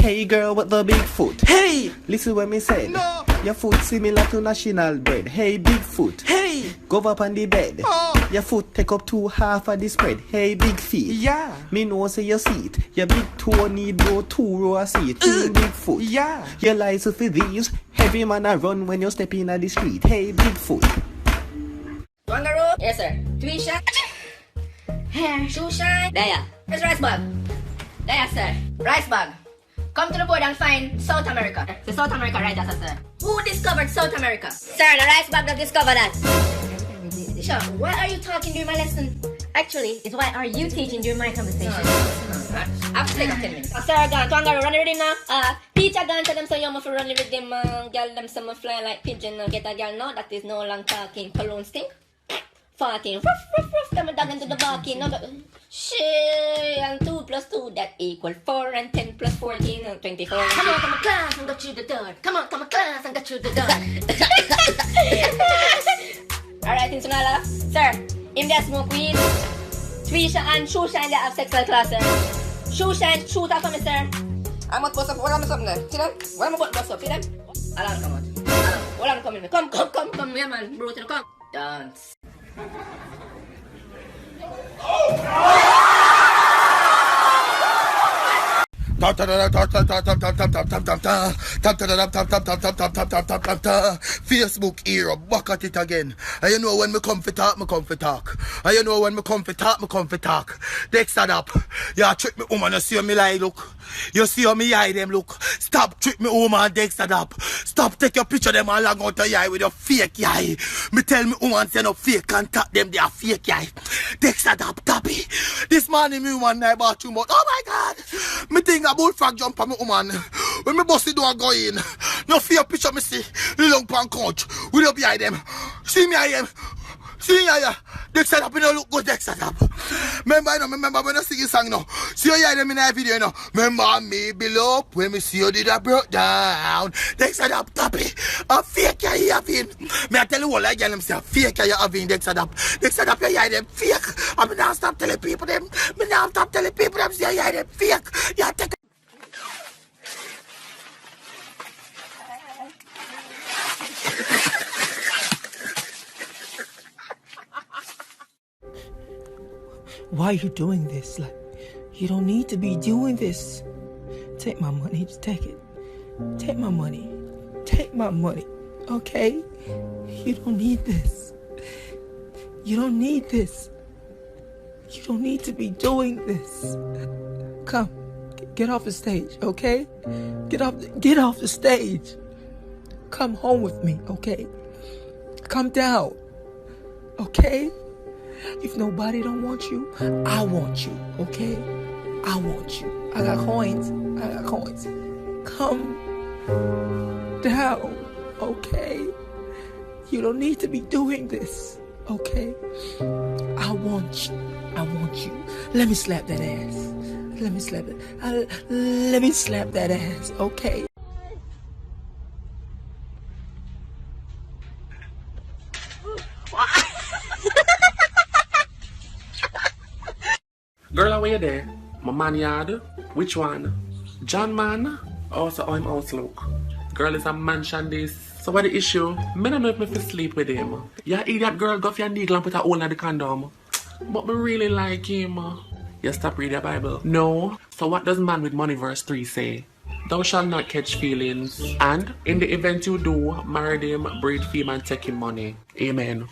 Hey girl with the big foot. Hey! Listen what me said. No! Your foot similar to national bread. Hey big foot. Hey! Go up on the bed. Oh! Your foot take up 2/2 of the spread. Hey big feet. Yeah! Me know say you see it. Your big toe need go 2 row of seat. Big foot. Yeah! Your license for these. Heavy man a run when you step in at the street. Hey big foot. Kangaroo? Yes, sir. Twisha? Hair, shoe shine? There. Where's rice bag? There, sir. Rice bag. Come to the board and find South America. The South America, right, that's sir. Who discovered South America? Sir, the rice bag that discovered that. Sure, why are you talking during my lesson? Actually, it's why are you teaching during my conversation? I have to take a 10 minutes. Sir, gone. Kangaroo, run with him now. Teacher gone to them, so you must run with them, girl, them some fly like pigeon. Get a girl now, that is no long talking. Cologne stink. 14, ruff, ruff, ruff, them a dog into the barking. No, shit, and 2 plus 2, that equal 4, and 10 plus 14, and 24. Come on, class, and got you the third. Come on, class, and got you the third. Alright, in Sunala, sir, in there smoke weed, Twisha and Shoe Shine, they have sexual class, sir. Shoe Shine, shoot up for me, sir. I'm not bust up, what am I something there? See them? What am I bust up, see them? Alan, come on. What am I coming? Come, yeah, man, bro, come. Dance. Facebook era, back at it again. And you know when me come for talk, me come for talk. And you know when me come for talk, me come for talk. Dexter up. You trick me woman, you see how me lie look. You see how me eye them look. Stop trick me woman, Dexter up. Stop take your picture them and log out your eye with your fake eye. Me tell me woman say no fake and tap them they are fake eye. Dexter up, tappy. This morning me woman I bought you out. Oh my God. Me think a bullfrog jump on me woman. When me bust the door go in. No fear picture me see. Long pan couch. We don't behind them. See me I am. See me I am. Dexter up, you know look good Dexter up. Remember when I sing this song now. See you them in that video you know. Remember me below when me see you did a broke down. Dexter up, tappy. A fake you having. Me I tell you all again them say a fake you having Dexter up. Dexter up you hear them fake. I mean now stop telling people them. Me now stop telling people them say you hear them fake. You take Why are you doing this? Like, you don't need to be doing this. Take my money, just take it. Take my money. Take my money, okay? You don't need this. You don't need this. You don't need to be doing this. Come, get off the stage, okay? Get off the stage. Come home with me, okay? Come down, okay? If nobody don't want you, I want you, okay? I want you. I got coins. Come down, okay? You don't need to be doing this, okay? I want you. Let me slap that ass. Let me slap that ass, okay? Girl, how are you there? My man yard? Which one? John man? Also, I'm out look. Girl is a mansion this. So what the issue? Me don't know if me fit sleep with him. Yeah, idiot girl go for your needle and put a hole in the condom. But me really like him. You stop reading the Bible? No. So what does man with money verse 3 say? Thou shalt not catch feelings. And in the event you do, marry him, breed him and take him money. Amen.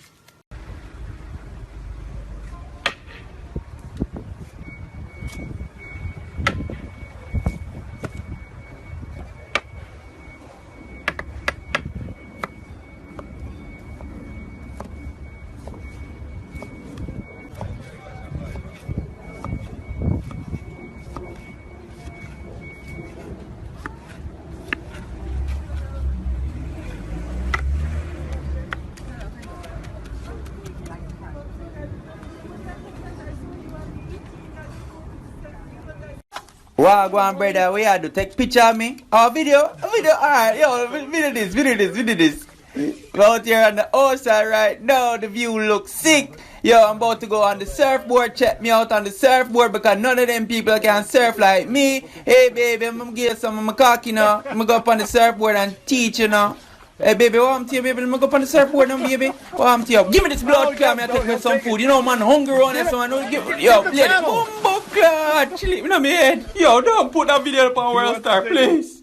Wagwan brother, we had to take picture of me. Oh, video, alright, yo, video this. We're out here on the outside right now, the view looks sick. Yo, I'm about to go on the surfboard. Check me out on the surfboard because none of them people can surf like me. Hey, baby, I'm gonna give some of my cock, you know. I'm gonna go up on the surfboard and teach, you know. Hey, baby, what I'm to you, baby? I'm gonna go up on the surfboard now, baby. What I'm to you? Give me this blood clot, man. Take me some food. You know, man, hungry on this one. Yo, let it bumbo clot. Chill it in my head. Yo, don't put that video up on World Star, please.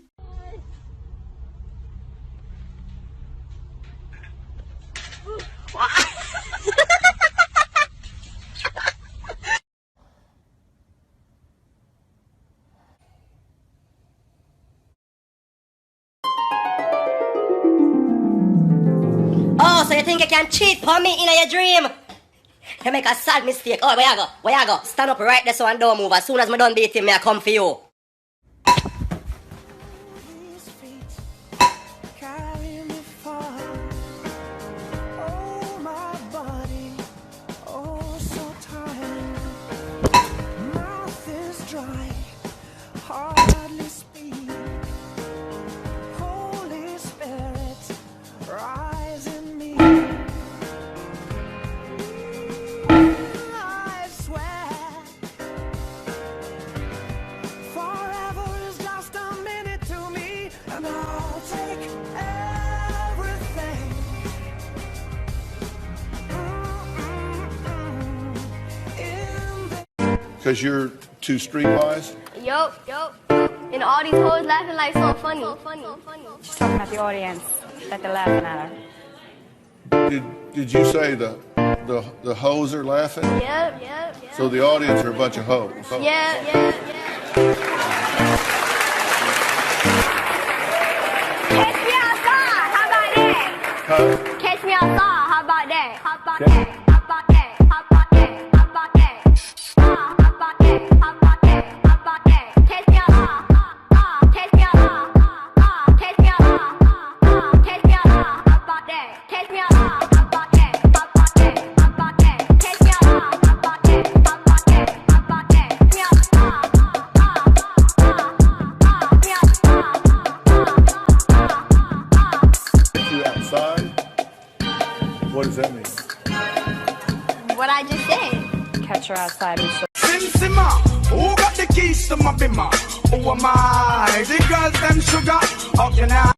Oh, so you think you can cheat on me in your dream? You make a sad mistake. Oh, where you go? Where you go? Stand up right there so and don't move. As soon as I done beat him, I come for you. Because you're too streetwise? Yup. And all these hoes laughing like so funny. She's talking about the audience that they're laughing at her. Did you say the hoes are laughing? Yep. So the audience are a bunch of hoes? Yeah. Catch me outside, how about that? Huh? Catch me outside, how about that? How about Okay. that? How about that? How about that? How about that? How about that? How about that? How about that? Catch me outside, catch me outside, catch me outside, catch me outside, how about that? Catch me outside, how about that? How about that? How about that? Catch me outside, how about that? How about that? How about that? Me outside, You outside? What does that mean? what I just said. Catch her outside and she'll Simmer, who got the keys to my bimmer? Who am I? The girls them sugar. How can I?